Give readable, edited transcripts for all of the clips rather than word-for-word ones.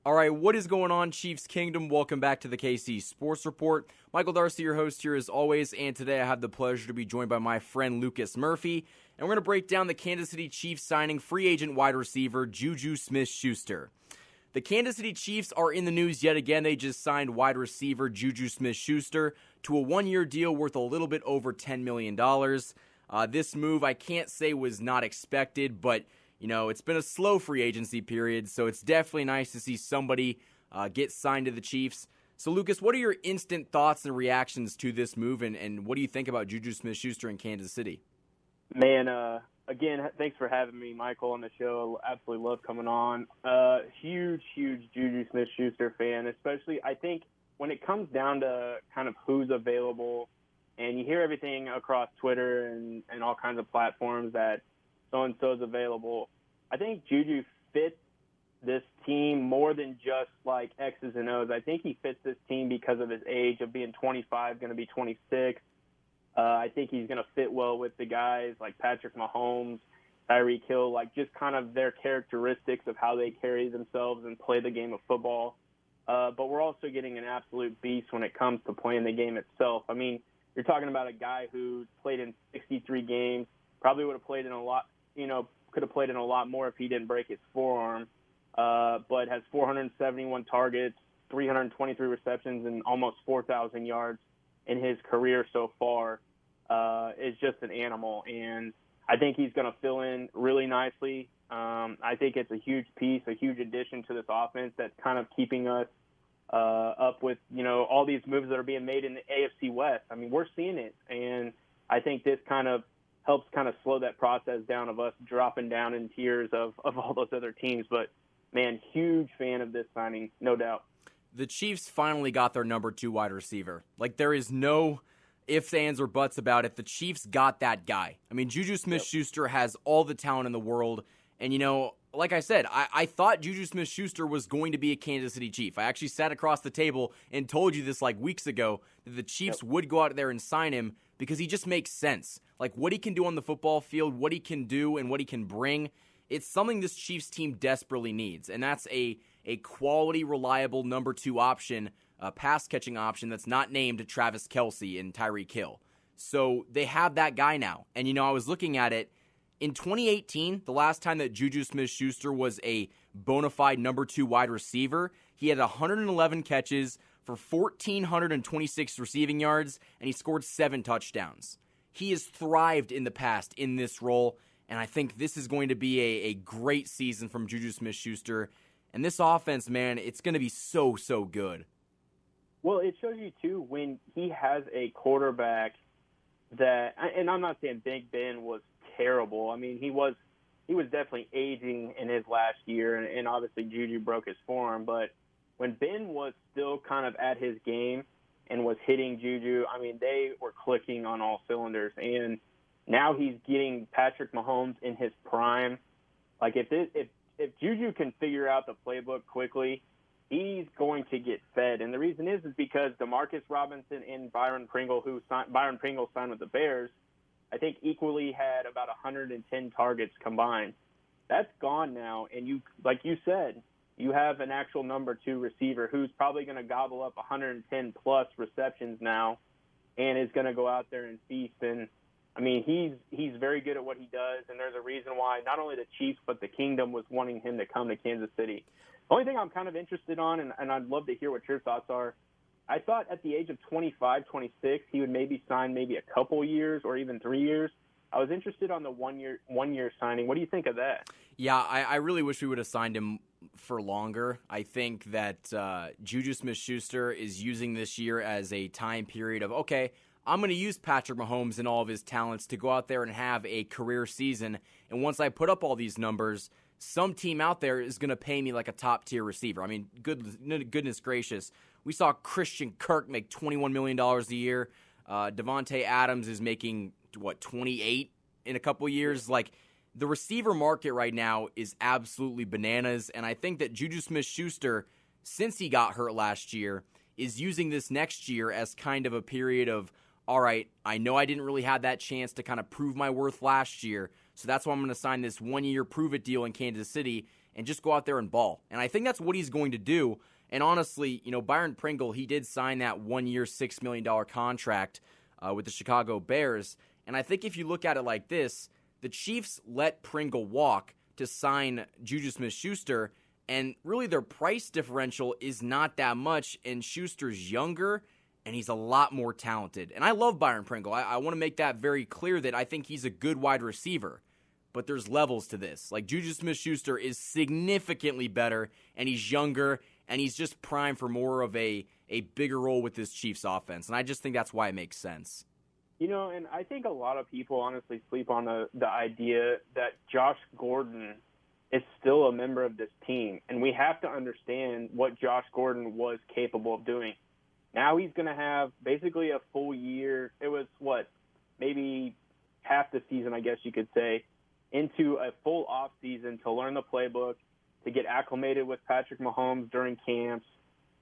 All right, what is going on, Chiefs Kingdom? Welcome back to the KC Sports Report. Michael Darcy, your host here as always, and today I have the pleasure to be joined by my friend Lucas Murphy, and we're going to break down the Kansas City Chiefs signing free agent wide receiver JuJu Smith-Schuster. The Kansas City Chiefs are in the news yet again. They just signed wide receiver JuJu Smith-Schuster to a one-year deal worth a little bit over $10 million. This move, I can't say was not expected, but it's been a slow free agency period, so it's definitely nice to see somebody get signed to the Chiefs. So, Lucas, what are your instant thoughts and reactions to this move, and what do you think about JuJu Smith-Schuster in Kansas City? Man, again, thanks for having me, Michael, on the show. Absolutely love coming on. Huge JuJu Smith-Schuster fan, especially I think when it comes down to kind of who's available, and you hear everything across Twitter and all kinds of platforms that so-and-so is available. I think JuJu fits this team more than just like X's and O's. I think he fits this team because of his age of being 25, going to be 26. I think he's going to fit well with the guys like Patrick Mahomes, Tyreek Hill, like just kind of their characteristics of how they carry themselves and play the game of football. But we're also getting an absolute beast when it comes to playing the game itself. I mean, you're talking about a guy who played in 63 games, probably would have played in a lot, could have played in a lot more if he didn't break his forearm, but has 471 targets, 323 receptions, and almost 4,000 yards in his career so far. Is just an animal, and I think he's going to fill in really nicely. I think it's a huge piece, a huge addition to this offense that's kind of keeping us up with, all these moves that are being made in the AFC West. I mean, we're seeing it, and I think this kind of helps kind of slow that process down of us dropping down in tiers of all those other teams. But, man, huge fan of this signing, no doubt. The Chiefs finally got their number 2 wide receiver. Like, there is no ifs, ands, or buts about it. The Chiefs got that guy. I mean, JuJu Smith-Schuster has all the talent in the world. And, like I said, I thought JuJu Smith-Schuster was going to be a Kansas City Chief. I actually sat across the table and told you this like weeks ago, that the Chiefs would go out there and sign him because he just makes sense. Like what he can do on the football field, what he can do, and what he can bring, it's something this Chiefs team desperately needs. And that's a quality, reliable number 2 option, a pass-catching option that's not named Travis Kelce and Tyreek Hill. So they have that guy now. And, I was looking at it. In 2018, the last time that JuJu Smith-Schuster was a bona fide number 2 wide receiver, he had 111 catches for 1,426 receiving yards, and he scored 7 touchdowns. He has thrived in the past in this role, and I think this is going to be a great season from JuJu Smith-Schuster. And this offense, man, it's going to be so good. Well, it shows you, too, when he has a quarterback that, and I'm not saying Big Ben was terrible. I mean, he was definitely aging in his last year, and obviously JuJu broke his forearm. But when Ben was still kind of at his game and was hitting JuJu, I mean, they were clicking on all cylinders. And now he's getting Patrick Mahomes in his prime. Like if JuJu can figure out the playbook quickly, he's going to get fed. And the reason is because DeMarcus Robinson and Byron Pringle signed with the Bears, I think equally had about 110 targets combined. That's gone now, and you, like you said, you have an actual number 2 receiver who's probably going to gobble up 110-plus receptions now and is going to go out there and feast. And, I mean, he's very good at what he does, and there's a reason why not only the Chiefs but the Kingdom was wanting him to come to Kansas City. The only thing I'm kind of interested on, and I'd love to hear what your thoughts are, I thought at the age of 25, 26, he would maybe sign maybe a couple years or even 3 years. I was interested on the one year signing. What do you think of that? Yeah, I really wish we would have signed him for longer. I think that JuJu Smith-Schuster is using this year as a time period of, okay, I'm going to use Patrick Mahomes and all of his talents to go out there and have a career season. And once I put up all these numbers, some team out there is going to pay me like a top-tier receiver. I mean, goodness gracious. We saw Christian Kirk make $21 million a year. Devontae Adams is making, 28 in a couple years? Like, the receiver market right now is absolutely bananas, and I think that JuJu Smith-Schuster, since he got hurt last year, is using this next year as kind of a period of, all right, I know I didn't really have that chance to kind of prove my worth last year, so that's why I'm going to sign this 1-year prove-it deal in Kansas City and just go out there and ball. And I think that's what he's going to do. And honestly, Byron Pringle, he did sign that 1 year, $6 million contract with the Chicago Bears. And I think if you look at it like this, the Chiefs let Pringle walk to sign JuJu Smith-Schuster, and really their price differential is not that much, and Schuster's younger, and he's a lot more talented. And I love Byron Pringle. I want to make that very clear that I think he's a good wide receiver. But there's levels to this. Like, JuJu Smith-Schuster is significantly better, and he's younger, and he's just primed for more of a bigger role with this Chiefs offense. And I just think that's why it makes sense. And I think a lot of people honestly sleep on the idea that Josh Gordon is still a member of this team. And we have to understand what Josh Gordon was capable of doing. Now he's going to have basically a full year. It was, maybe half the season, I guess you could say, into a full off season to learn the playbook, to get acclimated with Patrick Mahomes during camps,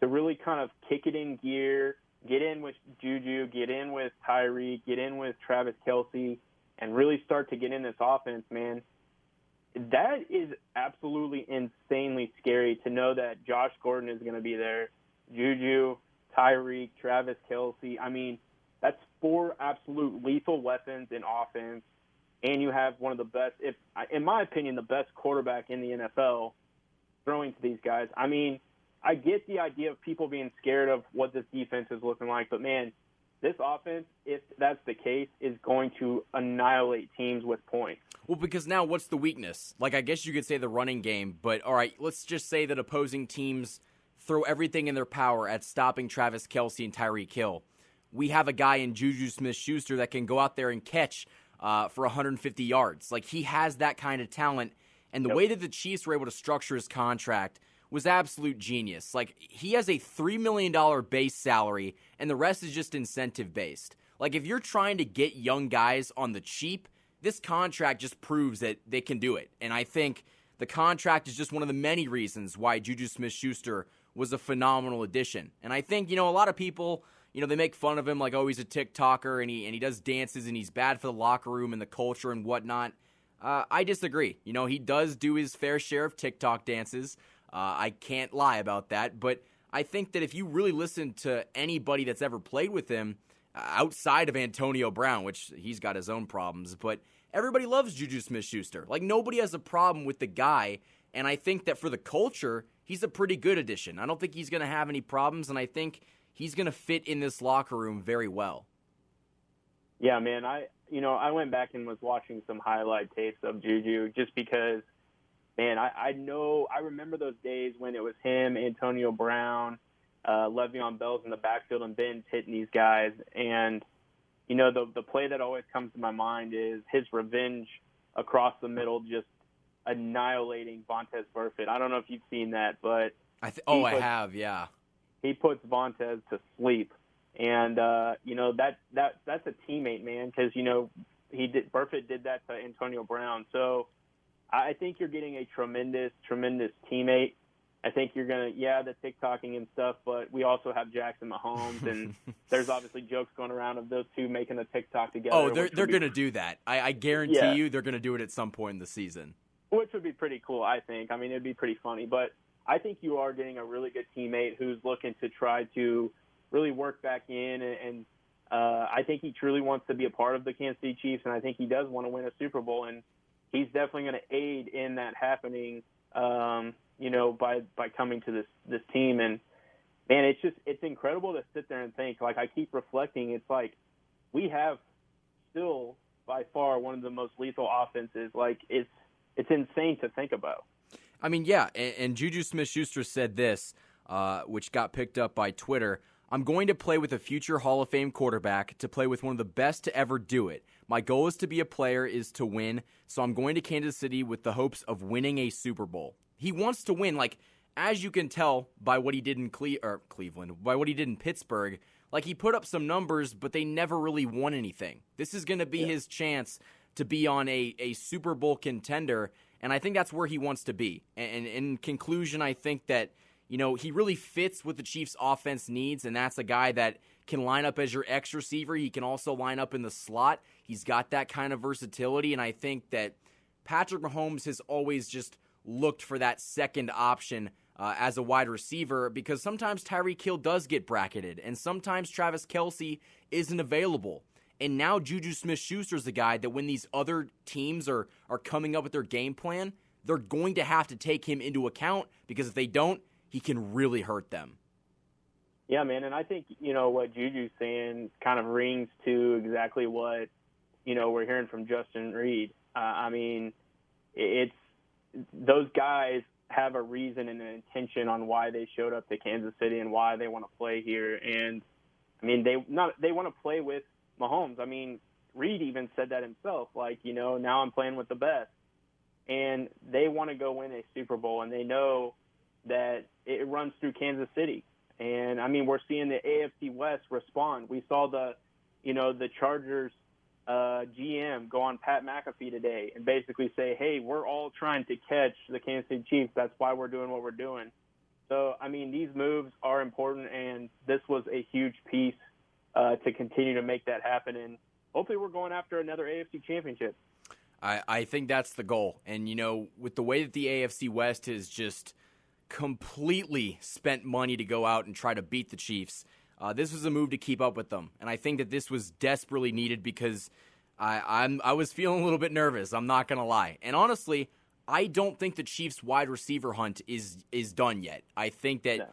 to really kind of kick it in gear, get in with JuJu, get in with Tyreek, get in with Travis Kelce, and really start to get in this offense, man. That is absolutely insanely scary to know that Josh Gordon is going to be there. JuJu, Tyreek, Travis Kelce. I mean, that's 4 absolute lethal weapons in offense. And you have one of the best, in my opinion, the best quarterback in the NFL throwing to these guys. I mean, I get the idea of people being scared of what this defense is looking like, but, man, this offense, if that's the case, is going to annihilate teams with points. Well, because now what's the weakness? Like, I guess you could say the running game, but, all right, let's just say that opposing teams throw everything in their power at stopping Travis Kelce and Tyreek Hill. We have a guy in JuJu Smith-Schuster that can go out there and catch for 150 yards. Like, he has that kind of talent, and the way that the Chiefs were able to structure his contract was absolute genius. Like, he has a $3 million base salary, and the rest is just incentive-based. Like, if you're trying to get young guys on the cheap, this contract just proves that they can do it. And I think the contract is just one of the many reasons why JuJu Smith-Schuster was a phenomenal addition. And I think, a lot of people, they make fun of him like, oh, he's a TikToker and he does dances and he's bad for the locker room and the culture and whatnot. I disagree. He does do his fair share of TikTok dances. I can't lie about that. But I think that if you really listen to anybody that's ever played with him, outside of Antonio Brown, which he's got his own problems, but everybody loves JuJu Smith-Schuster. Like, nobody has a problem with the guy, and I think that for the culture, he's a pretty good addition. I don't think he's going to have any problems, and I think he's going to fit in this locker room very well. Yeah, man, I went back and was watching some highlight tapes of JuJu just because, man, I remember those days when it was him, Antonio Brown, Le'Veon Bell's in the backfield and Ben's hitting these guys. And, the play that always comes to my mind is his revenge across the middle, just annihilating Vontaze Burfict. I don't know if you've seen that, but I have, yeah. He puts Vontaze to sleep. And, that's a teammate, man, because, Burfict did that to Antonio Brown. So I think you're getting a tremendous, tremendous teammate. I think you're going to, the TikToking and stuff, but we also have Jackson Mahomes, and there's obviously jokes going around of those two making a TikTok together. Oh, they're going to do that. I guarantee you they're going to do it at some point in the season. Which would be pretty cool, I think. I mean, it'd be pretty funny. But I think you are getting a really good teammate who's looking to try to really work back in, and I think he truly wants to be a part of the Kansas City Chiefs, and I think he does want to win a Super Bowl, and he's definitely going to aid in that happening, by coming to this team. And, man, it's incredible to sit there and think. Like, I keep reflecting. It's like we have still by far one of the most lethal offenses. Like, it's insane to think about. I mean, yeah, and JuJu Smith-Schuster said this, which got picked up by Twitter. I'm going to play with a future Hall of Fame quarterback to play with one of the best to ever do it. My goal is to be a player, is to win, so I'm going to Kansas City with the hopes of winning a Super Bowl. He wants to win, like, as you can tell by what he did in Cleveland, by what he did in Pittsburgh. Like, he put up some numbers, but they never really won anything. This is going to be his chance to be on a Super Bowl contender, and I think that's where he wants to be. And in conclusion, I think that, he really fits what the Chiefs' offense needs, and that's a guy that can line up as your X receiver. He can also line up in the slot. He's got that kind of versatility, and I think that Patrick Mahomes has always just looked for that second option as a wide receiver, because sometimes Tyreek Hill does get bracketed, and sometimes Travis Kelce isn't available. And now JuJu Smith-Schuster is the guy that when these other teams are coming up with their game plan, they're going to have to take him into account, because if they don't, he can really hurt them. Yeah, man, and I think, what Juju's saying kind of rings to exactly what, we're hearing from Justin Reed. I mean, it's those guys have a reason and an intention on why they showed up to Kansas City and why they want to play here. And, I mean, they want to play with Mahomes. I mean, Reed even said that himself, like, now I'm playing with the best. And they want to go win a Super Bowl, and they know that it runs through Kansas City. And, I mean, we're seeing the AFC West respond. We saw the Chargers GM go on Pat McAfee today and basically say, hey, we're all trying to catch the Kansas City Chiefs. That's why we're doing what we're doing. So, I mean, these moves are important, and this was a huge piece to continue to make that happen. And hopefully we're going after another AFC championship. I think that's the goal. And, with the way that the AFC West has just completely spent money to go out and try to beat the Chiefs, this was a move to keep up with them. And I think that this was desperately needed, because I was feeling a little bit nervous. I'm not going to lie. And honestly, I don't think the Chiefs wide receiver hunt is done yet. I think that,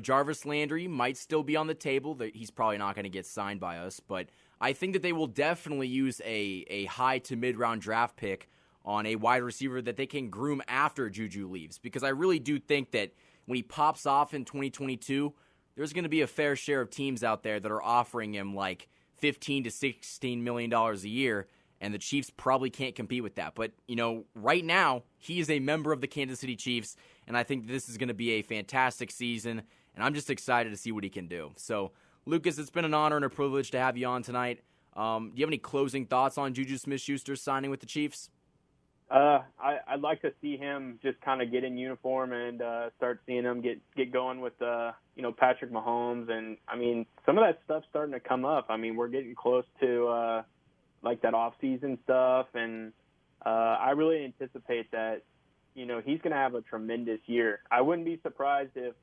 Jarvis Landry might still be on the table. He's probably not going to get signed by us, but I think that they will definitely use a high to mid-round draft pick on a wide receiver that they can groom after Juju leaves, because I really do think that when he pops off in 2022, there's going to be a fair share of teams out there that are offering him like $15 to $16 million a year, and the Chiefs probably can't compete with that. But, right now, he is a member of the Kansas City Chiefs, and I think this is going to be a fantastic season, and I'm just excited to see what he can do. So, Lucas, it's been an honor and a privilege to have you on tonight. Do you have any closing thoughts on JuJu Smith-Schuster signing with the Chiefs? I'd like to see him just kind of get in uniform and start seeing him get going with Patrick Mahomes. And I mean, some of that stuff's starting to come up. I mean, we're getting close to like that off-season stuff, and I really anticipate that he's going to have a tremendous year. I wouldn't be surprised if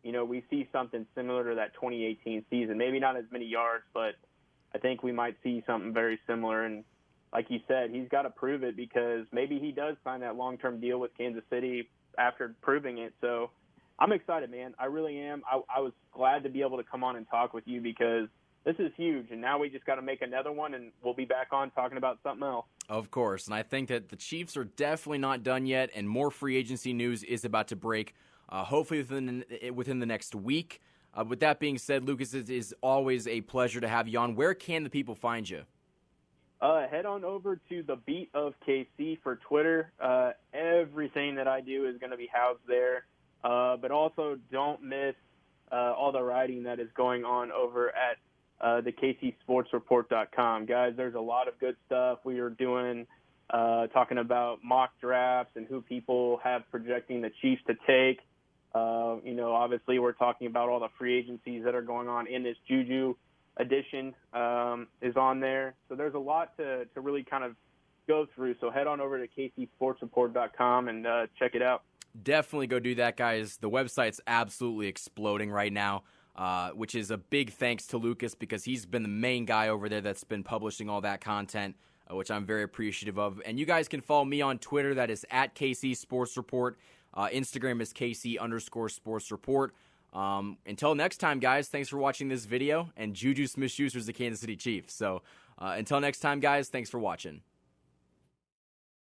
we see something similar to that 2018 season. Maybe not as many yards, but I think we might see something very similar. And like you said, he's got to prove it, because maybe he does sign that long-term deal with Kansas City after proving it. So I'm excited, man. I really am. I was glad to be able to come on and talk with you, because this is huge, and now we just got to make another one, and we'll be back on talking about something else. Of course, and I think that the Chiefs are definitely not done yet, and more free agency news is about to break, hopefully within the next week. With that being said, Lucas, it is always a pleasure to have you on. Where can the people find you? Head on over to the Beat of KC for Twitter. Everything that I do is going to be housed there. But also don't miss all the writing that is going on over at the KCSportsReport.com. Guys, there's a lot of good stuff. We are doing talking about mock drafts and who people have projecting the Chiefs to take. Obviously we're talking about all the free agencies that are going on in this JuJu edition is on there. So there's a lot to really kind of go through. So head on over to KCSportsReport.com and check it out. Definitely go do that, guys. The website's absolutely exploding right now, which is a big thanks to Lucas, because he's been the main guy over there that's been publishing all that content, which I'm very appreciative of. And you guys can follow me on Twitter. That is at KC Sports Report. Instagram is KC_Sports Report. Until next time, guys, thanks for watching this video. And JuJu Smith-Schuster is the Kansas City Chiefs. So until next time, guys, thanks for watching.